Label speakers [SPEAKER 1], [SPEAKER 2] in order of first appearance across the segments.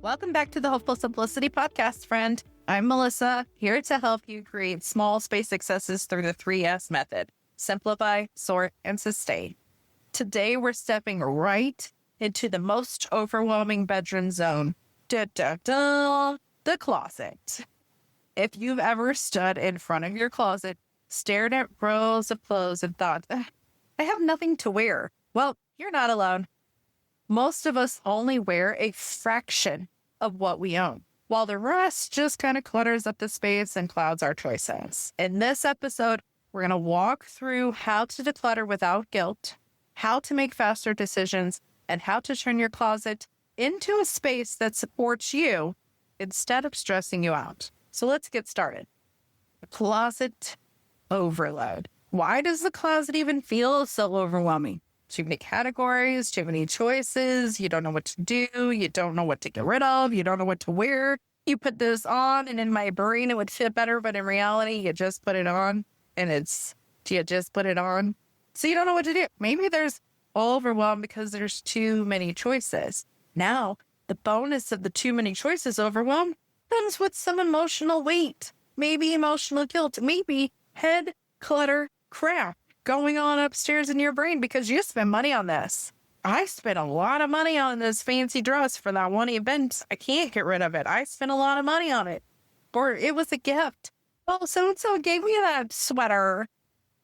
[SPEAKER 1] Welcome back to the Hopeful Simplicity podcast, friend. I'm Melissa, here to help you create small space successes through the 3S method. Simplify, sort, and sustain. Today, we're stepping right into the most overwhelming bedroom zone. The closet. If you've ever stood in front of your closet, stared at rows of clothes and thought, I have nothing to wear. Well, you're not alone. Most of us only wear a fraction of what we own, while the rest just kind of clutters up the space and clouds our choices. In this episode, we're going to walk through how to declutter without guilt, how to make faster decisions, and how to turn your closet into a space that supports you instead of stressing you out. So let's get started. Closet overload. Why does the closet even feel so overwhelming? Too many categories, too many choices. You don't know what to do. You don't know what to get rid of. You don't know what to wear. You put this on and in my brain it would fit better, but in reality, you just put it on and you just put it on. So you don't know what to do. Maybe there's overwhelm because there's too many choices. Now, the bonus of the too many choices overwhelm comes with some emotional weight, maybe emotional guilt, maybe head clutter crap going on upstairs in your brain because you spent money on this. I spent a lot of money on this fancy dress for that one event. I can't get rid of it. I spent a lot of money on it. Or it was a gift. Oh, so-and-so gave me that sweater.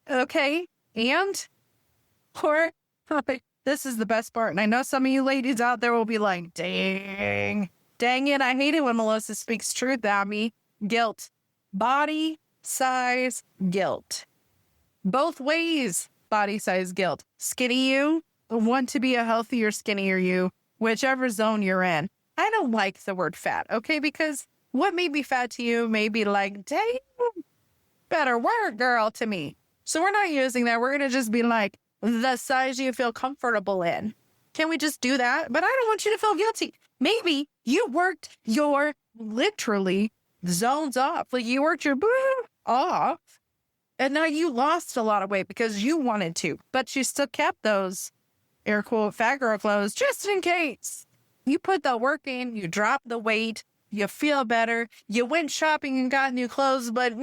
[SPEAKER 1] Okay. Or this is the best part. And I know some of you ladies out there will be like, dang it. I hate it when Melissa speaks truth at me. Guilt. Body size guilt. Both ways, body size guilt. Skinny you, want to be a healthier, skinnier you, whichever zone you're in. I don't like the word fat, okay? Because what may be fat to you may be like, dang, better work, girl, to me. So we're not using that. We're going to just be like, the size you feel comfortable in. Can we just do that? But I don't want you to feel guilty. Maybe you worked your literally zones off. Like you worked your off. And now you lost a lot of weight because you wanted to, but you still kept those air quote fat girl clothes just in case. You put the work in, you drop the weight, you feel better, you went shopping and got new clothes, but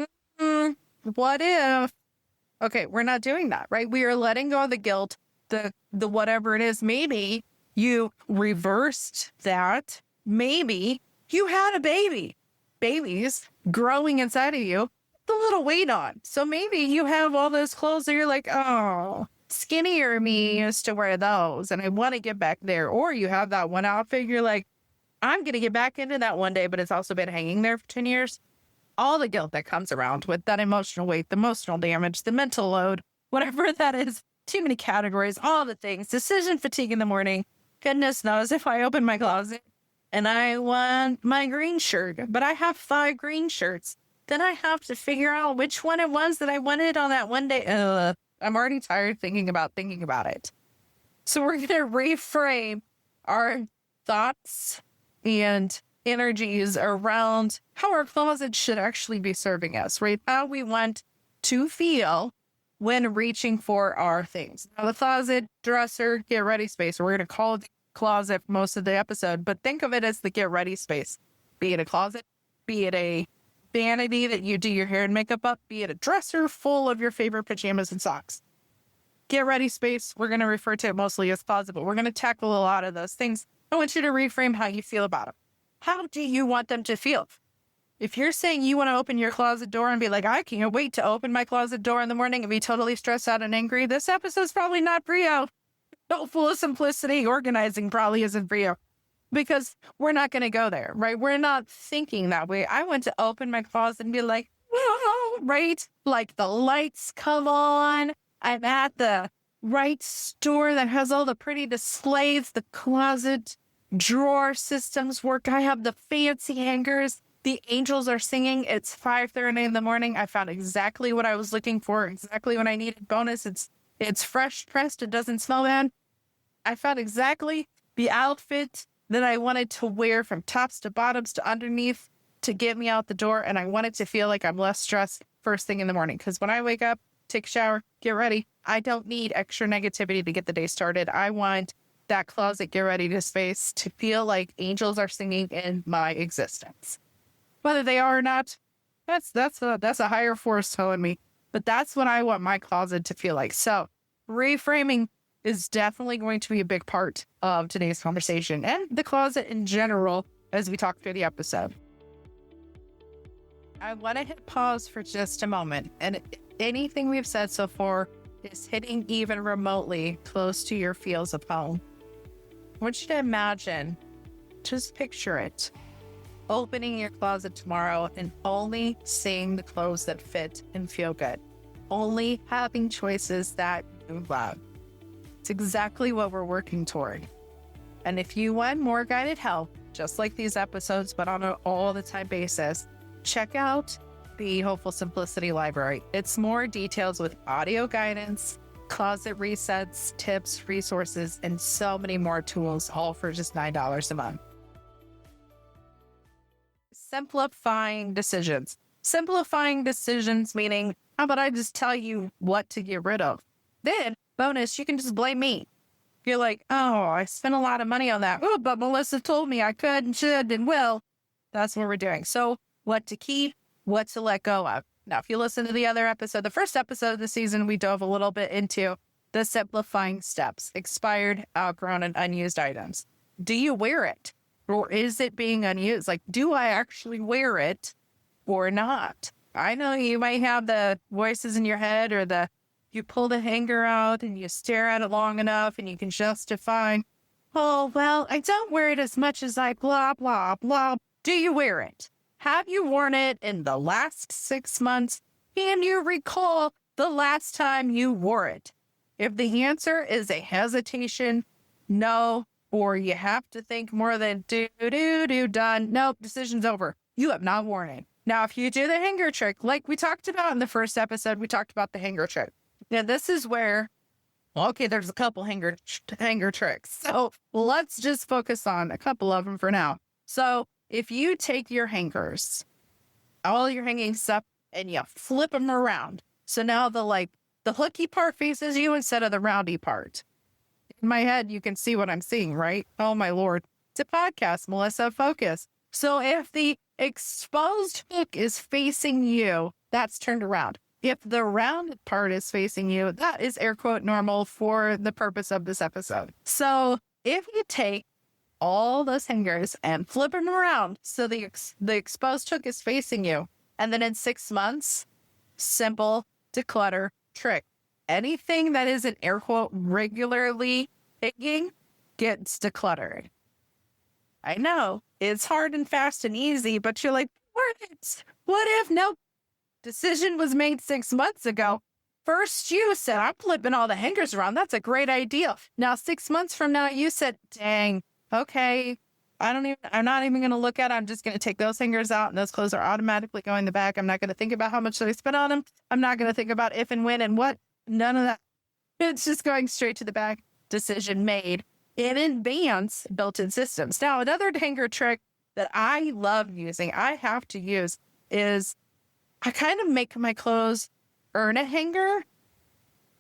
[SPEAKER 1] what if? Okay, we're not doing that, right? We are letting go of the guilt, the whatever it is. Maybe you reversed that. Maybe you had a baby. Babies growing inside of you. A little weight on. So maybe you have all those clothes that you're like, oh, skinnier me used to wear those and I want to get back there. Or you have that one outfit, you're like, I'm going to get back into that one day, but it's also been hanging there for 10 years. All the guilt that comes around with that emotional weight, the emotional damage, the mental load, whatever that is, too many categories, all the things, decision fatigue in the morning. Goodness knows if I open my closet and I want my green shirt, but I have 5 green shirts. Then I have to figure out which one it was that I wanted on that one day. I'm already tired thinking about it. So we're going to reframe our thoughts and energies around how our closet should actually be serving us, right? How we want to feel when reaching for our things. Now, the closet, dresser, get ready space. We're going to call it the closet most of the episode, but think of it as the get ready space. Be it a closet, be it a vanity that you do your hair and makeup up, be it a dresser full of your favorite pajamas and socks. Get ready space. We're going to refer to it mostly as closet, but we're going to tackle a lot of those things. I want you to reframe how you feel about them. How do you want them to feel? If you're saying you want to open your closet door and be like, I can't wait to open my closet door in the morning and be totally stressed out and angry, this episode's probably not for you. No, full of simplicity, organizing probably isn't for you. Because we're not going to go there, right? We're not thinking that way. I want to open my closet and be like, whoa, right? Like the lights come on. I'm at the right store that has all the pretty displays. The closet drawer systems work. I have the fancy hangers. The angels are singing. It's 5:30 in the morning. I found exactly what I was looking for, exactly what I needed. Bonus, it's fresh pressed. It doesn't smell bad. I found exactly the outfit that I wanted to wear from tops to bottoms to underneath to get me out the door. And I wanted to feel like I'm less stressed first thing in the morning. Because when I wake up, take a shower, get ready, I don't need extra negativity to get the day started. I want that closet get ready to space to feel like angels are singing in my existence. Whether they are or not, that's a higher force telling me. But that's what I want my closet to feel like. So reframing is definitely going to be a big part of today's conversation and the closet in general as we talk through the episode. I want to hit pause for just a moment. And if anything we've said so far is hitting even remotely close to your feels of home, I want you to imagine, just picture it, opening your closet tomorrow and only seeing the clothes that fit and feel good. Only having choices that you love. It's exactly what we're working toward. And if you want more guided help, just like these episodes, but on an all-the-time basis, check out the Hopeful Simplicity Library. It's more details with audio guidance, closet resets, tips, resources, and so many more tools, all for just $9 a month. Simplifying decisions. Simplifying decisions meaning, how about I just tell you what to get rid of? Then, bonus, you can just blame me. You're like, oh, I spent a lot of money on that. Oh, but Melissa told me I could and should and will. That's what we're doing. So what to keep, what to let go of. Now, if you listen to the other episode, the first episode of the season, we dove a little bit into the simplifying steps, expired, outgrown, and unused items. Do you wear it? Or is it being unused? Like, do I actually wear it or not? I know you might have the voices in your head or you pull the hanger out and you stare at it long enough and you can justify, oh, well, I don't wear it as much as I blah, blah, blah. Do you wear it? Have you worn it in the last 6 months? Can you recall the last time you wore it? If the answer is a hesitation, no, or you have to think more than done, nope, decision's over. You have not worn it. Now, if you do the hanger trick, like we talked about in the first episode, we talked about the hanger trick. Now, this is where, okay, there's a couple hanger tricks. So let's just focus on a couple of them for now. So if you take your hangers, all your hanging stuff, and you flip them around. So now the hooky part faces you instead of the roundy part. In my head, you can see what I'm seeing, right? Oh, my Lord. It's a podcast, Melissa, focus. So if the exposed hook is facing you, that's turned around. If the rounded part is facing you, that is air quote normal for the purpose of this episode. So if you take all those hangers and flip them around so the exposed hook is facing you, and then in 6 months, simple declutter trick. Anything that isn't air quote regularly hanging gets decluttered. I know it's hard and fast and easy, but you're like, what if no decision was made 6 months ago? First, you said, I'm flipping all the hangers around. That's a great idea. Now, 6 months from now, you said, dang, okay, I'm not even going to look at it. I'm just going to take those hangers out and those clothes are automatically going in the back. I'm not going to think about how much I spent on them. I'm not going to think about if and when and what. None of that. It's just going straight to the back. Decision made in advance, built-in systems. Now, another hanger trick that I love using, I have to use, is I kind of make my clothes earn a hanger.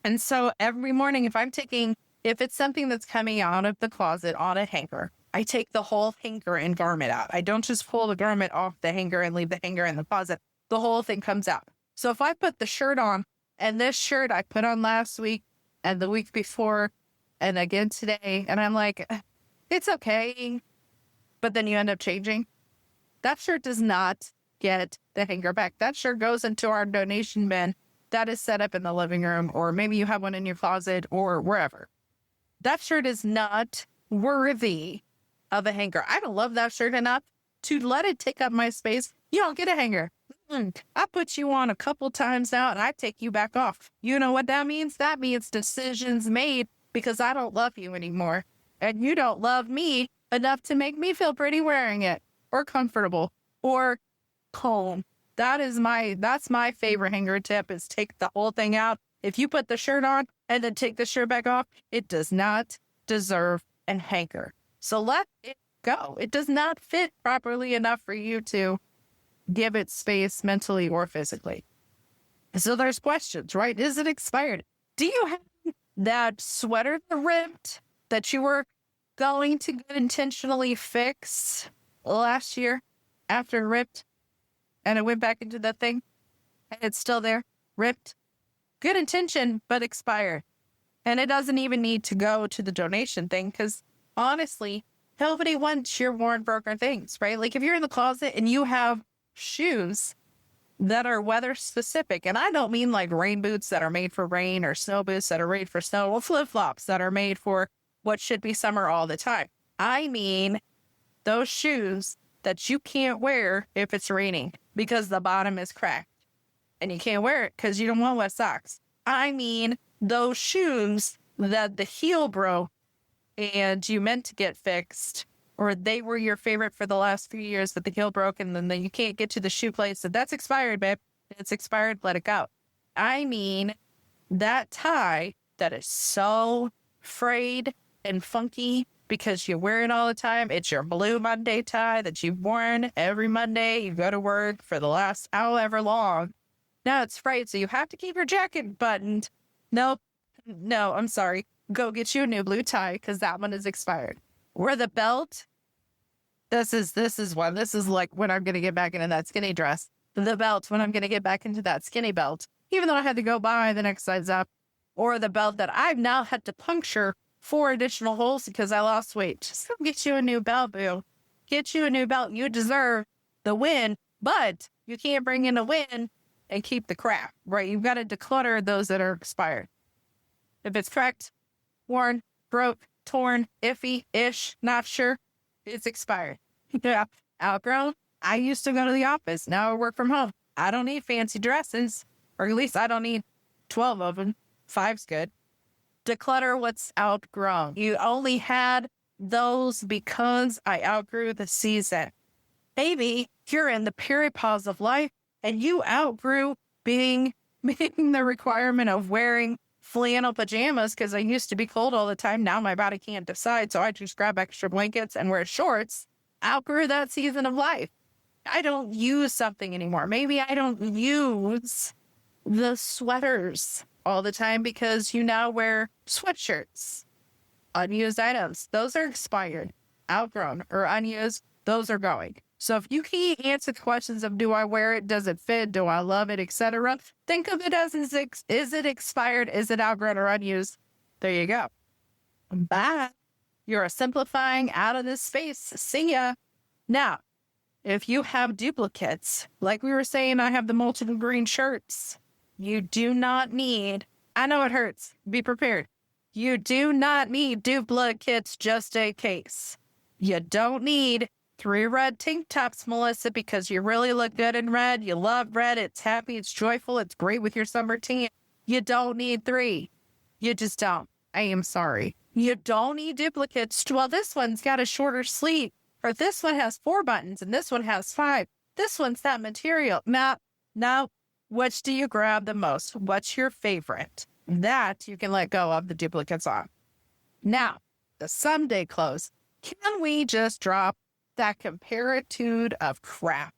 [SPEAKER 1] And so every morning, if it's something that's coming out of the closet on a hanger, I take the whole hanger and garment out. I don't just pull the garment off the hanger and leave the hanger in the closet. The whole thing comes out. So if I put the shirt on, and this shirt I put on last week and the week before and again today, and I'm like, it's okay. But then you end up changing. That shirt does not get the hanger back. That shirt goes into our donation bin that is set up in the living room, or maybe you have one in your closet or wherever. That shirt is not worthy of a hanger. I don't love that shirt enough to let it take up my space. You don't get a hanger. I put you on a couple times now and I take you back off. You know what that means? That means decisions made because I don't love you anymore. And you don't love me enough to make me feel pretty wearing it or comfortable or calm. That's my favorite hanger tip, is take the whole thing out. If you put the shirt on and then take the shirt back off, it does not deserve a hanger. So let it go. It does not fit properly enough for you to give it space mentally or physically. So there's questions, right? Is it expired? Do you have that sweater that ripped that you were going to get intentionally fixed last year after it ripped and it went back into that thing and it's still there, ripped. Good intention, but expired. And it doesn't even need to go to the donation thing because honestly, nobody wants your worn, broken things, right? Like if you're in the closet and you have shoes that are weather specific, and I don't mean like rain boots that are made for rain or snow boots that are made for snow or flip-flops that are made for what should be summer all the time. I mean those shoes that you can't wear if it's raining because the bottom is cracked and you can't wear it because you don't want wet socks. I mean those shoes that the heel broke and you meant to get fixed, or they were your favorite for the last few years that the heel broke and then you can't get to the shoe place. So that's expired, babe. It's expired. Let it go. I mean that tie that is so frayed and funky because you wear it all the time. It's your blue Monday tie that you've worn every Monday. You go to work for the last however long. Now it's frayed, so you have to keep your jacket buttoned. Nope. No, I'm sorry. Go get you a new blue tie because that one is expired. Or the belt. This is one. This is like when I'm going to get back into that skinny dress. The belt, when I'm going to get back into that skinny belt, even though I had to go buy the next size up. Or the belt that I've now had to puncture 4 additional holes because I lost weight. Just go get you a new belt, boo. Get you a new belt. You deserve the win, but you can't bring in a win and keep the crap, right? You've got to declutter those that are expired. If it's cracked, worn, broke, torn, iffy, ish, not sure, it's expired. Yeah, outgrown. I used to go to the office. Now I work from home. I don't need fancy dresses, or at least I don't need 12 of them. 5's good. Declutter what's outgrown. You only had those because I outgrew the season. Maybe you're in the perimenopause of life and you outgrew being the requirement of wearing flannel pajamas because I used to be cold all the time. Now my body can't decide, so I just grab extra blankets and wear shorts. Outgrew that season of life. I don't use something anymore. Maybe I don't use the sweaters all the time because you now wear sweatshirts. Unused items. Those are expired, outgrown, or unused. Those are going. So if you can't answer the questions of do I wear it, does it fit, do I love it, etc., think of it as is it expired, is it outgrown or unused? There you go. Bye. You're simplifying out of this space. See ya. Now, if you have duplicates, like we were saying, I have the multiple green shirts. You do not need, I know it hurts. Be prepared. You do not need duplicates just in case. You don't need 3 red tank tops, Melissa, because you really look good in red. You love red. It's happy. It's joyful. It's great with your summer tan. You don't need 3. You just don't. I am sorry. You don't need duplicates. Well, this one's got a shorter sleeve, or this one has 4 buttons, and this one has 5. This one's that material. No. Which do you grab the most? What's your favorite? That you can let go of the duplicates on. Now, the someday clothes. Can we just drop that comparitude of crap?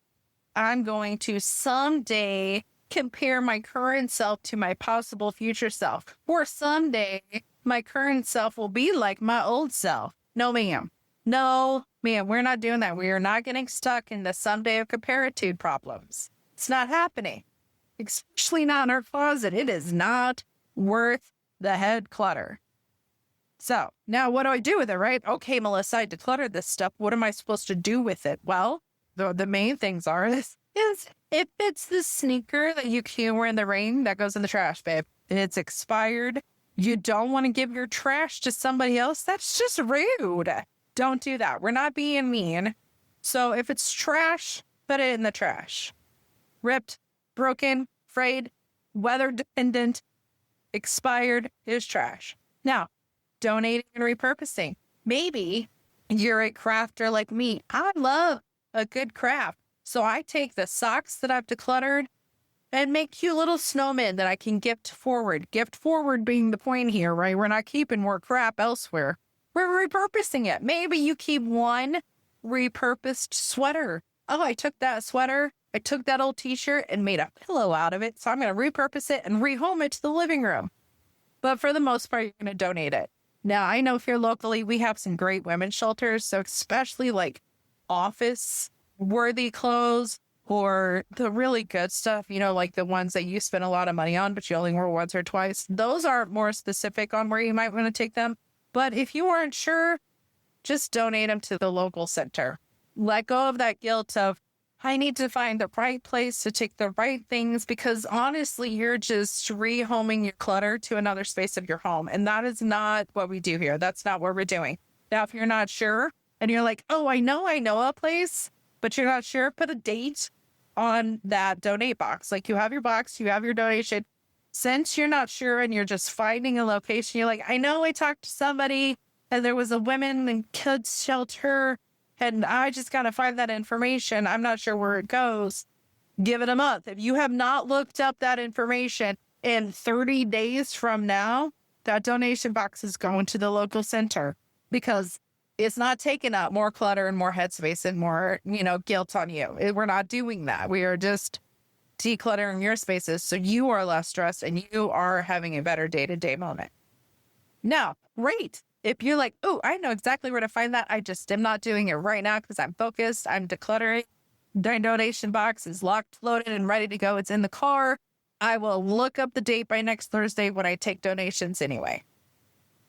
[SPEAKER 1] I'm going to someday compare my current self to my possible future self. Or someday my current self will be like my old self. No, ma'am. No, ma'am. We're not doing that. We are not getting stuck in the someday of comparitude problems. It's not happening. Especially not in our closet. It is not worth the head clutter. So now what do I do with it, right? Okay, Melissa, I decluttered this stuff. What am I supposed to do with it? Well, the main things are this is if it's the sneaker that you can't wear in the rain, that goes in the trash, babe. It's expired. You don't want to give your trash to somebody else. That's just rude. Don't do that. We're not being mean. So if it's trash, put it in the trash. Ripped, broken, frayed, weather dependent, expired is trash. Now, donating and repurposing. Maybe you're a crafter like me. I love a good craft. So I take the socks that I've decluttered and make cute little snowmen that I can gift forward. Gift forward being the point here, right? We're not keeping more crap elsewhere. We're repurposing it. Maybe you keep one repurposed sweater. Oh, I took that sweater. I took that old t-shirt and made a pillow out of it. So I'm going to repurpose it and rehome it to the living room. But for the most part, you're going to donate it. Now, I know here locally, we have some great women's shelters. So especially like office worthy clothes or the really good stuff, like the ones that you spend a lot of money on, but you only wear once or twice. Those are more specific on where you might want to take them. But if you aren't sure, just donate them to the local center. Let go of that guilt of, I need to find the right place to take the right things, because honestly, you're just rehoming your clutter to another space of your home. And that is not what we do here. That's not what we're doing. Now, if you're not sure and you're like, oh, I know a place, but you're not sure, put a date on that donate box. Like, you have your box, you have your donation. Since you're not sure and you're just finding a location, you're like, I know I talked to somebody and there was a women and kids shelter, and I just got to find that information. I'm not sure where it goes. Give it a month. If you have not looked up that information, in 30 days from now, that donation box is going to the local center, because it's not taking up more clutter and more headspace and more, guilt on you. We're not doing that. We are just decluttering your spaces so you are less stressed and you are having a better day-to-day moment. Now, great. If you're like, oh, I know exactly where to find that, I just am not doing it right now because I'm focused, I'm decluttering. The donation box is locked, loaded, and ready to go. It's in the car. I will look up the date by next Thursday when I take donations anyway.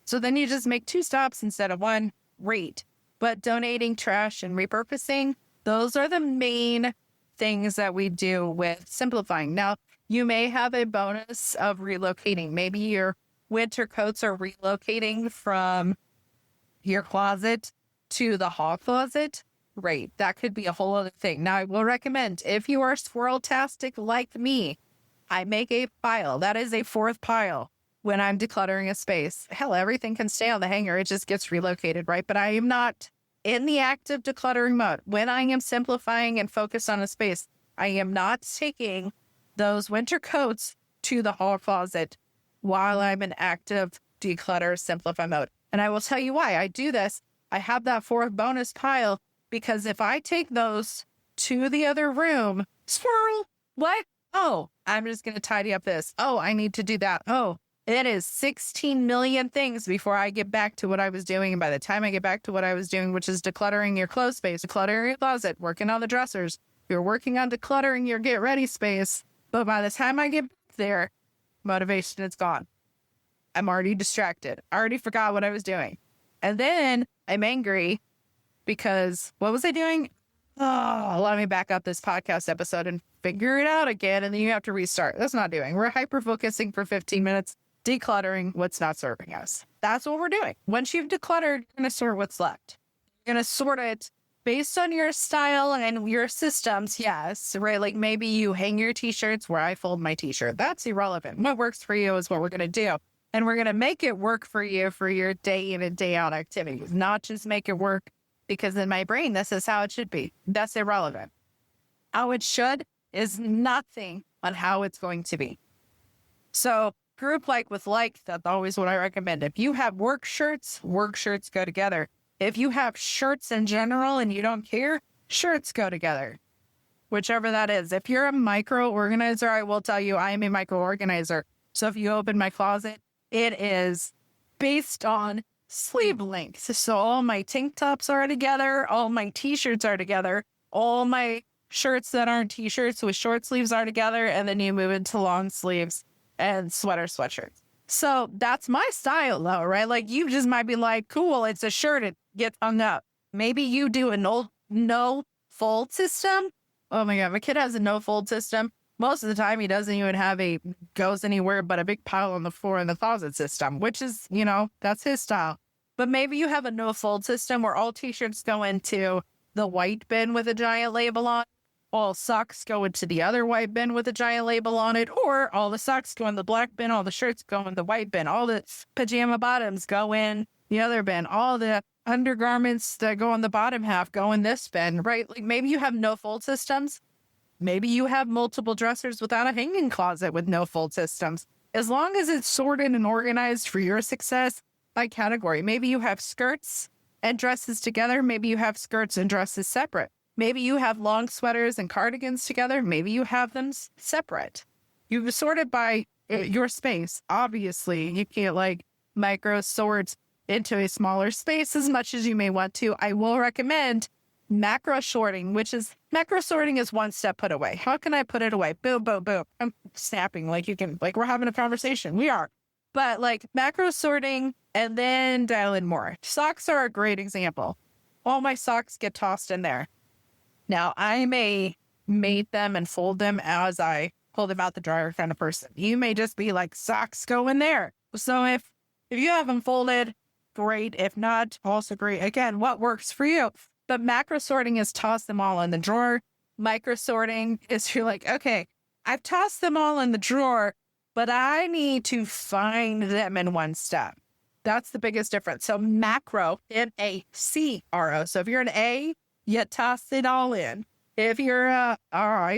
[SPEAKER 1] So then you just make 2 stops instead of 1. Great. But donating, trash, and repurposing, those are the main things that we do with simplifying. Now, you may have a bonus of relocating. Maybe your winter coats are relocating from your closet to the hall closet. Great. That could be a whole other thing. Now, I will recommend, if you are squirrel-tastic like me, I make a pile. That is a 4th pile when I'm decluttering a space. Hell, everything can stay on the hanger. It just gets relocated, right? But I am not in the active decluttering mode. When I am simplifying and focused on a space, I am not taking those winter coats to the hall closet while I'm in active declutter simplify mode. And I will tell you why I do this. I have that 4th bonus pile because if I take those to the other room, squirrel, what? Oh, I'm just going to tidy up this. Oh, I need to do that. Oh, it is 16 million things before I get back to what I was doing. And by the time I get back to what I was doing, which is decluttering your clothes space, decluttering your closet, working on the dressers, you're working on decluttering your get ready space. But by the time I get back there, motivation is gone. I'm already distracted. I already forgot what I was doing. And then I'm angry because what was I doing? Oh, let me back up this podcast episode and figure it out again. And then you have to restart. That's not doing. We're hyper-focusing for 15 minutes, decluttering what's not serving us. That's what we're doing. Once you've decluttered, you're going to sort what's left. You're going to sort it based on your style and your systems. Yes, right? Like maybe you hang your t-shirts where I fold my t-shirt. That's irrelevant. What works for you is what we're going to do. And we're going to make it work for you for your day in and day out activities, not just make it work because in my brain, this is how it should be. That's irrelevant. How it should is nothing on how it's going to be. So group like with like, that's always what I recommend. If you have work shirts go together. If you have shirts in general and you don't care, shirts go together. Whichever that is. If you're a micro organizer, I will tell you I am a micro organizer. So if you open my closet, it is based on sleeve length. So all my tank tops are together. All my t-shirts are together. All my shirts that aren't t-shirts with short sleeves are together. And then you move into long sleeves and sweatshirts. So that's my style though, right? Like you just might be like, cool, it's a shirt. It gets hung up. Maybe you do a no fold system. Oh my God, my kid has a no fold system. Most of the time, he doesn't even have goes anywhere but a big pile on the floor in the closet system, which is, that's his style. But maybe you have a no fold system where all t-shirts go into the white bin with a giant label on. All socks go into the other white bin with a giant label on it. Or all the socks go in the black bin. All the shirts go in the white bin. All the pajama bottoms go in the other bin. All the undergarments that go on the bottom half go in this bin, right? Like maybe you have no fold systems. Maybe you have multiple dressers without a hanging closet with no fold systems. As long as it's sorted and organized for your success by category. Maybe you have skirts and dresses together. Maybe you have skirts and dresses separate. Maybe you have long sweaters and cardigans together. Maybe you have them separate. You've sorted by your space. Obviously, you can't micro sort into a smaller space as much as you may want to. I will recommend macro sorting, macro sorting is one step put away. How can I put it away? Boom, boom, boom. I'm snapping like we're having a conversation. We are. But like macro sorting and then dial in more. Socks are a great example. All my socks get tossed in there. Now, I may mate them and fold them as I pull them out the dryer kind of person. You may just be like, socks go in there. So if you have them folded, great. If not, also great. Again, what works for you? But macro sorting is toss them all in the drawer. Micro sorting is you're like, okay, I've tossed them all in the drawer, but I need to find them in one step. That's the biggest difference. So macro, M-A-C-R-O. So if you're an A, you toss it all in. If you're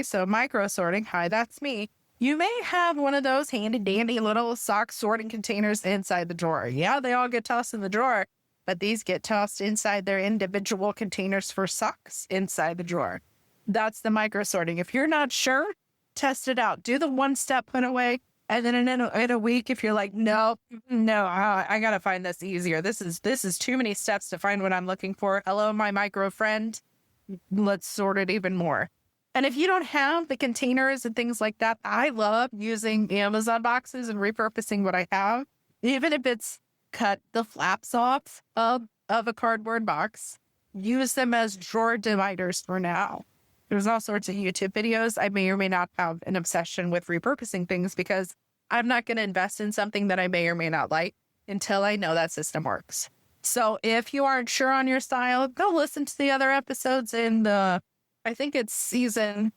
[SPEAKER 1] so micro sorting, hi, that's me. You may have one of those handy dandy little sock sorting containers inside the drawer. Yeah, they all get tossed in the drawer, but these get tossed inside their individual containers for socks inside the drawer. That's the micro sorting. If you're not sure, test it out. Do the one step put away. And then in a week, if you're like, no, I got to find this easier. This is too many steps to find what I'm looking for. Hello, my micro friend. Let's sort it even more. And if you don't have the containers and things like that, I love using Amazon boxes and repurposing what I have. Even if it's cut the flaps off of a cardboard box, use them as drawer dividers for now. There's all sorts of YouTube videos. I may or may not have an obsession with repurposing things because I'm not going to invest in something that I may or may not like until I know that system works. So if you aren't sure on your style, go listen to the other episodes in I think it's season.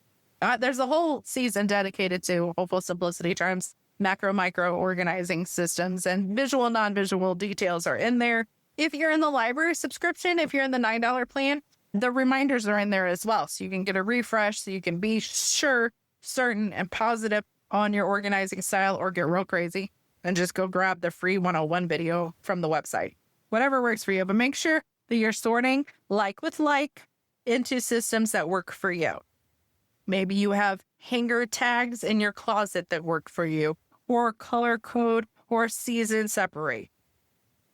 [SPEAKER 1] There's a whole season dedicated to hopeful simplicity terms, macro, micro organizing systems, and visual, non-visual details are in there. If you're in the library subscription, if you're in the $9 plan, the reminders are in there as well. So you can get a refresh so you can be sure, certain, and positive on your organizing style or get real crazy and just go grab the free 101 video from the website. Whatever works for you, but make sure that you're sorting like with like into systems that work for you. Maybe you have hanger tags in your closet that work for you, or color code or season separate.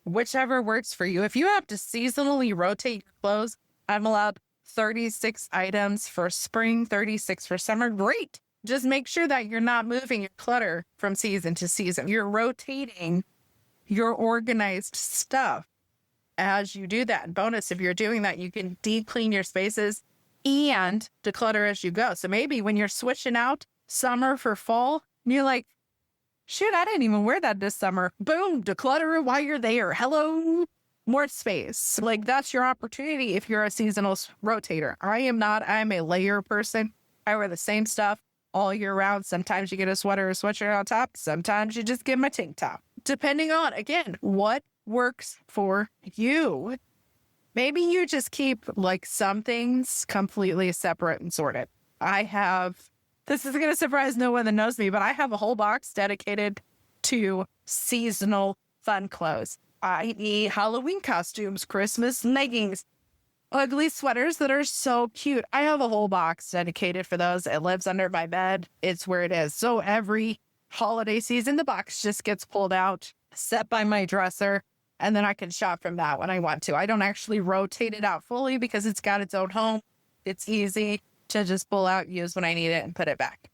[SPEAKER 1] Whichever works for you. If you have to seasonally rotate your clothes, I'm allowed 36 items for spring, 36 for summer. Great. Just make sure that you're not moving your clutter from season to season. You're rotating your organized stuff as you do that. And bonus, if you're doing that, you can deep clean your spaces and declutter as you go. So maybe when you're switching out summer for fall, you're like, shoot, I didn't even wear that this summer. Boom, declutter it while you're there. Hello, more space. Like that's your opportunity if you're a seasonal rotator. I am not. I'm a layer person. I wear the same stuff all year round. Sometimes you get a sweater or sweatshirt on top. Sometimes you just get my tank top. Depending on, again, what works for you. Maybe you just keep like some things completely separate and sorted. This is going to surprise no one that knows me, but I have a whole box dedicated to seasonal fun clothes, i.e. Halloween costumes, Christmas leggings, ugly sweaters that are so cute. I have a whole box dedicated for those. It lives under my bed. It's where it is. So every holiday season, the box just gets pulled out, set by my dresser, and then I can shop from that when I want to. I don't actually rotate it out fully because it's got its own home. It's easy to just pull out, use when I need it, and put it back.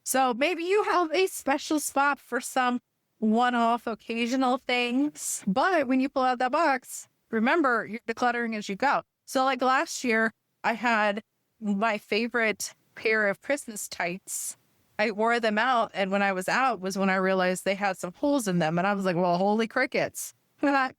[SPEAKER 1] So maybe you have a special spot for some one-off occasional things, but when you pull out that box, remember, you're decluttering as you go. So like last year, I had my favorite pair of Christmas tights. I wore them out, and when I was out was when I realized they had some holes in them, and I was like, well, holy crickets.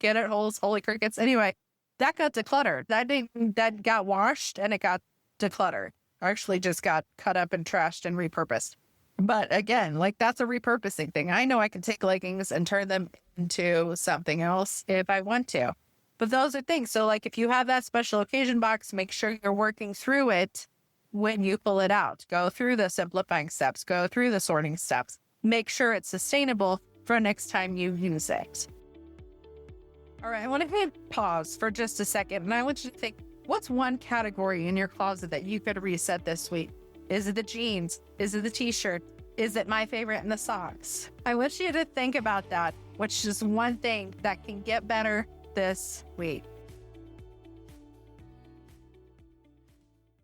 [SPEAKER 1] Get it? Holes, holy crickets. Anyway, that got decluttered. That got washed, and it got decluttered. Actually just got cut up and trashed and repurposed. But again, like that's a repurposing thing. I know I can take leggings and turn them into something else if I want to. But those are things. So like if you have that special occasion box, make sure you're working through it when you pull it out. Go through the simplifying steps. Go through the sorting steps. Make sure it's sustainable for next time you use it. All right, I want to hit pause for just a second. And I want you to think, what's one category in your closet that you could reset this week? Is it the jeans? Is it the t-shirt? Is it my favorite in the socks? I want you to think about that, which is one thing that can get better this week.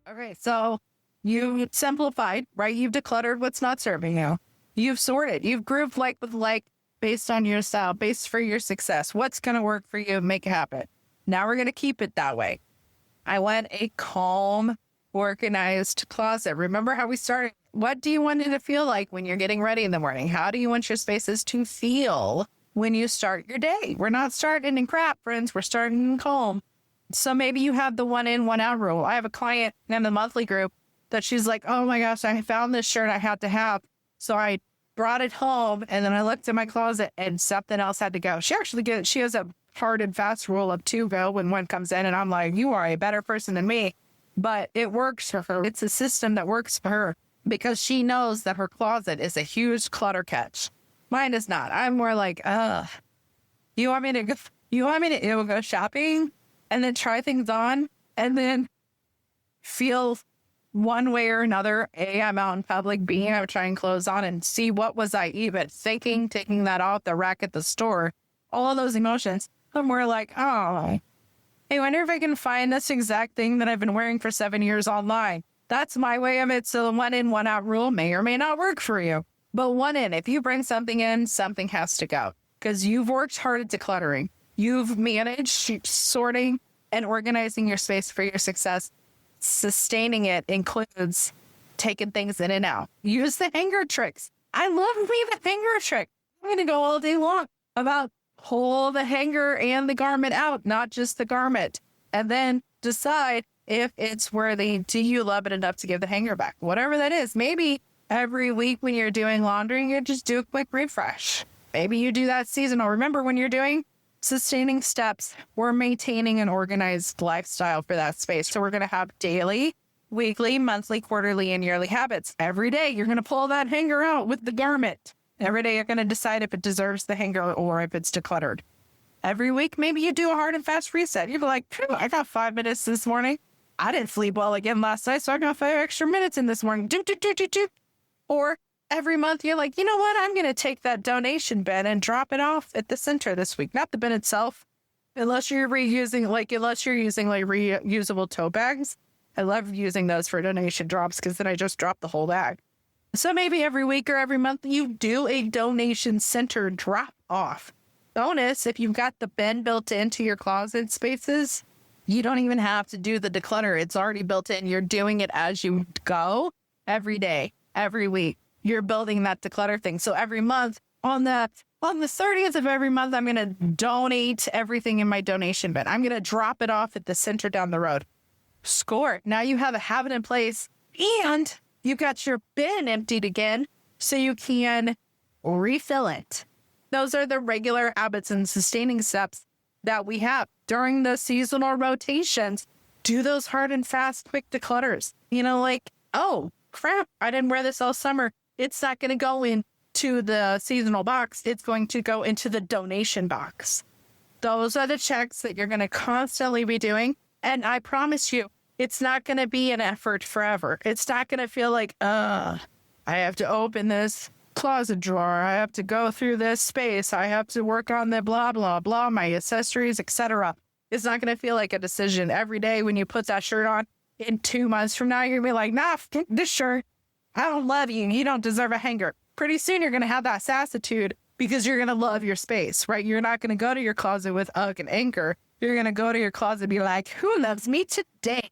[SPEAKER 1] Okay, so you simplified, right? You've decluttered what's not serving you. You've sorted. You've grouped like with like based on your style, based for your success. What's going to work for you? Make it happen. Now we're going to keep it that way. I want a calm, organized closet. Remember how we started? What do you want it to feel like when you're getting ready in the morning? How do you want your spaces to feel when you start your day? We're not starting in crap, friends. We're starting in calm. So maybe you have the 1 in, 1 out rule. I have a client in the monthly group that she's like, oh my gosh, I found this shirt I had to have. So I brought it home and then I looked in my closet and something else had to go. She has a hard and fast rule of 2 go when 1 comes in. And I'm like, you are a better person than me. But it works for her. It's a system that works for her because she knows that her closet is a huge clutter catch. Mine is not. I'm more like, you want me to go shopping and then try things on and then feel one way or another? A, I'm out in public. B, I'm trying clothes on, and C, what was I even thinking, taking that off the rack at the store? All of those emotions. I'm more like, oh, I wonder if I can find this exact thing that I've been wearing for 7 years online. That's my way of it. So the 1 in, 1 out rule may or may not work for you. But 1 in, if you bring something in, something has to go because you've worked hard at decluttering. You've managed sorting and organizing your space for your success. Sustaining it includes taking things in and out. Use the hanger tricks. I love me the hanger trick. I'm going to go all day long about pull the hanger and the garment out, not just the garment. And then decide if it's worthy. Do you love it enough to give the hanger back? Whatever that is. Maybe every week when you're doing laundry, you just do a quick refresh. Maybe you do that seasonal. Remember, when you're doing sustaining steps, we're maintaining an organized lifestyle for that space. So we're going to have daily, weekly, monthly, quarterly, and yearly habits. Every day, you're going to pull that hanger out with the garment. Every day, you're going to decide if it deserves the hanger or if it's decluttered. Every week, maybe you do a hard and fast reset. You'd be like, I got 5 minutes this morning. I didn't sleep well again last night, so I got 5 extra minutes in this morning. Or every month, you're like, you know what? I'm going to take that donation bin and drop it off at the center this week. Not the bin itself, unless you're using reusable tote bags. I love using those for donation drops because then I just drop the whole bag. So maybe every week or every month, you do a donation center drop off. Bonus, if you've got the bin built into your closet spaces, you don't even have to do the declutter. It's already built in. You're doing it as you go every day, every week. You're building that declutter thing. So every month, on the 30th of every month, I'm going to donate everything in my donation bin. I'm going to drop it off at the center down the road. Score. Now you have a habit in place and you got your bin emptied again so you can refill it. Those are the regular habits and sustaining steps that we have during the seasonal rotations. Do those hard and fast, quick declutters. Like, oh, crap, I didn't wear this all summer. It's not going to go into the seasonal box. It's going to go into the donation box. Those are the checks that you're going to constantly be doing. And I promise you, it's not going to be an effort forever. It's not going to feel like, I have to open this closet drawer. I have to go through this space. I have to work on the blah, blah, blah, my accessories, etc. It's not going to feel like a decision every day when you put that shirt on. In 2 months from now, you're going to be like, nah, this shirt, I don't love you. You don't deserve a hanger. Pretty soon, you're going to have that sassitude because you're going to love your space, right? You're not going to go to your closet with ugh and anger. You're going to go to your closet and be like, who loves me today?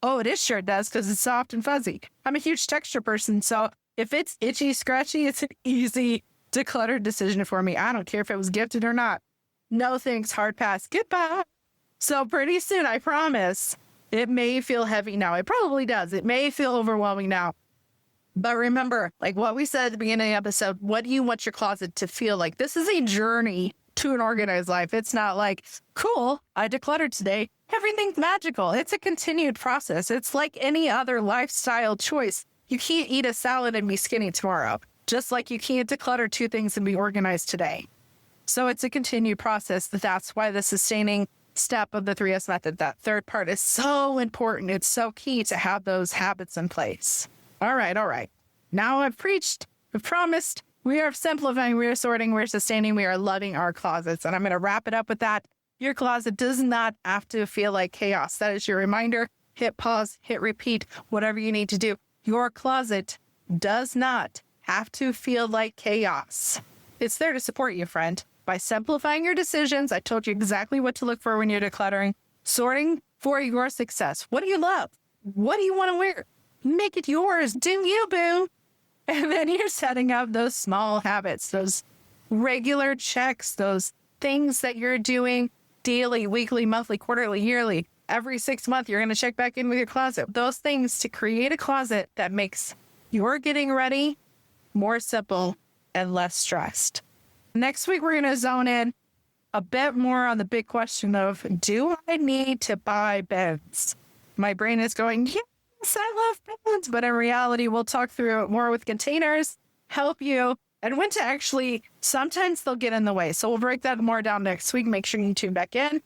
[SPEAKER 1] Oh, this shirt does because it's soft and fuzzy. I'm a huge texture person, so if it's itchy, scratchy, it's an easy decluttered decision for me. I don't care if it was gifted or not. No thanks, hard pass, goodbye. So pretty soon, I promise, it may feel heavy now. It probably does. It may feel overwhelming now. But remember, like what we said at the beginning of the episode, what do you want your closet to feel like? This is a journey to an organized life. It's not like, cool, I decluttered today. Everything's magical. It's a continued process. It's like any other lifestyle choice. You can't eat a salad and be skinny tomorrow, just like you can't declutter 2 things and be organized today. So it's a continued process. That's why the sustaining step of the 3S method, that third part, is so important. It's so key to have those habits in place. All right. Now I've preached, I've promised, we are simplifying, we are sorting, we're sustaining, we are loving our closets. And I'm going to wrap it up with that. Your closet does not have to feel like chaos. That is your reminder. Hit pause, hit repeat, whatever you need to do. Your closet does not have to feel like chaos. It's there to support you, friend. By simplifying your decisions, I told you exactly what to look for when you're decluttering. Sorting for your success. What do you love? What do you want to wear? Make it yours. Do you, boo? And then you're setting up those small habits, those regular checks, those things that you're doing daily, weekly, monthly, quarterly, yearly. Every 6 months, you're going to check back in with your closet. Those things to create a closet that makes your getting ready more simple and less stressed. Next week, we're going to zone in a bit more on the big question of, do I need to buy bins? My brain is going, yes, I love bins. But in reality, we'll talk through it more with containers, help you, and when to actually, sometimes they'll get in the way. So we'll break that more down next week. Make sure you tune back in.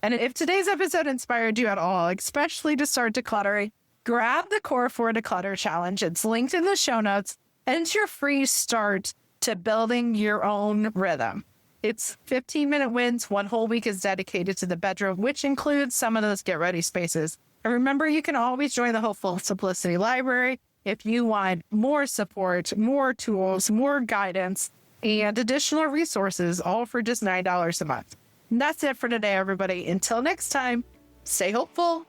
[SPEAKER 1] And if today's episode inspired you at all, especially to start decluttering, grab the Core 4 Declutter Challenge. It's linked in the show notes. And it's your free start to building your own rhythm. It's 15-minute wins. One whole week is dedicated to the bedroom, which includes some of those get-ready spaces. And remember, you can always join the Hopeful Simplicity Library if you want more support, more tools, more guidance, and additional resources, all for just $9 a month. And that's it for today, everybody. Until next time, stay hopeful.